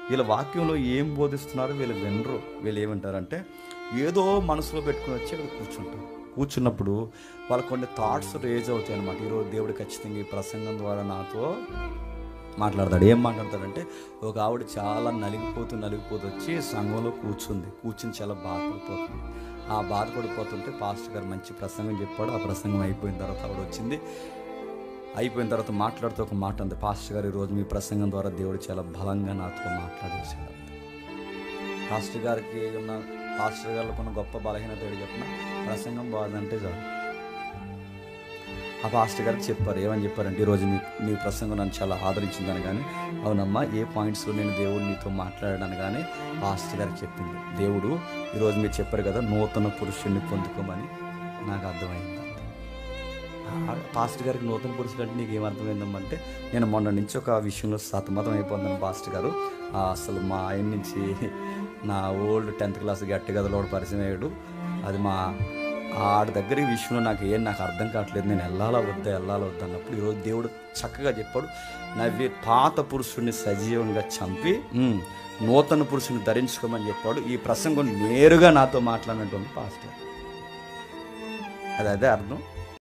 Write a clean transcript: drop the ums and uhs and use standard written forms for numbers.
వీళ్ళ వాక్యంలో ఏం బోధిస్తున్నారో వీళ్ళు వినరు. వీళ్ళు ఏమంటారంటే ఏదో మనసులో పెట్టుకుని వచ్చి ఇక్కడ కూర్చుంటారు. కూర్చున్నప్పుడు వాళ్ళకు కొన్ని థాట్స్ రేజ్ అవుతాయి అన్నమాట. ఈరోజు దేవుడు ఖచ్చితంగా ఈ ప్రసంగం ద్వారా నాతో మాట్లాడతాడు. ఏం మాట్లాడతాడంటే, ఒక ఆవిడ చాలా నలిగిపోతూ వచ్చి సంఘంలో కూర్చుని చాలా బాధపడిపోతుంది. ఆ బాధపడిపోతుంటే పాస్టర్ గారు మంచి ప్రసంగం చెప్పాడు. ఆ ప్రసంగం అయిపోయిన తర్వాత ఆవిడ వచ్చింది. అయిపోయిన తర్వాత మాట్లాడుతూ ఒక మాట అంది, పాస్టర్ గారు ఈరోజు మీ ప్రసంగం ద్వారా దేవుడు చాలా బలంగా నాతో మాట్లాడేసాడు. పాస్టర్ గారికి ఉన్న గొప్ప బలహీనత ఏడు చెప్పిన, ప్రసంగం బాగుందంటే చాలు. ఆ పాస్టర్ గారికి చెప్పారు, ఏమని చెప్పారంటే, ఈరోజు మీ ప్రసంగం నన్ను చాలా ఆదరించిందని. కానీ అవునమ్మా, ఏ పాయింట్స్లో నేను దేవుడు నీతో మాట్లాడాను కానీ పాస్టర్ గారికి చెప్పింది, దేవుడు ఈరోజు మీరు చెప్పారు కదా నూతన పురుషుడిని పొందుకోమని. నాకు అర్థమైంది. పాస్టర్ గారికి నూతన పురుషుడు అంటే నీకు ఏమర్థమైందమ్మంటే, నేను మొన్న నుంచి ఒక విషయంలో సతమతం అయిపోతున్నాను పాస్టర్ గారు. అసలు మా ఆయన నుంచి నా ఓల్డ్ 10th క్లాస్ గట్టి గదలో పరిచయం అయ్యాడు. అది మా ఆడి దగ్గర ఈ విషయంలో నాకు అర్థం కావట్లేదు, నేను వెళ్ళాలా వద్దా అన్నప్పుడు ఈరోజు దేవుడు చక్కగా చెప్పాడు, నవ్వి పాత పురుషుడిని సజీవంగా చంపి నూతన పురుషుని ధరించుకోమని చెప్పాడు. ఈ ప్రసంగం నేరుగా నాతో మాట్లాడినటువంటి పాస్టర్. అదే అర్థం.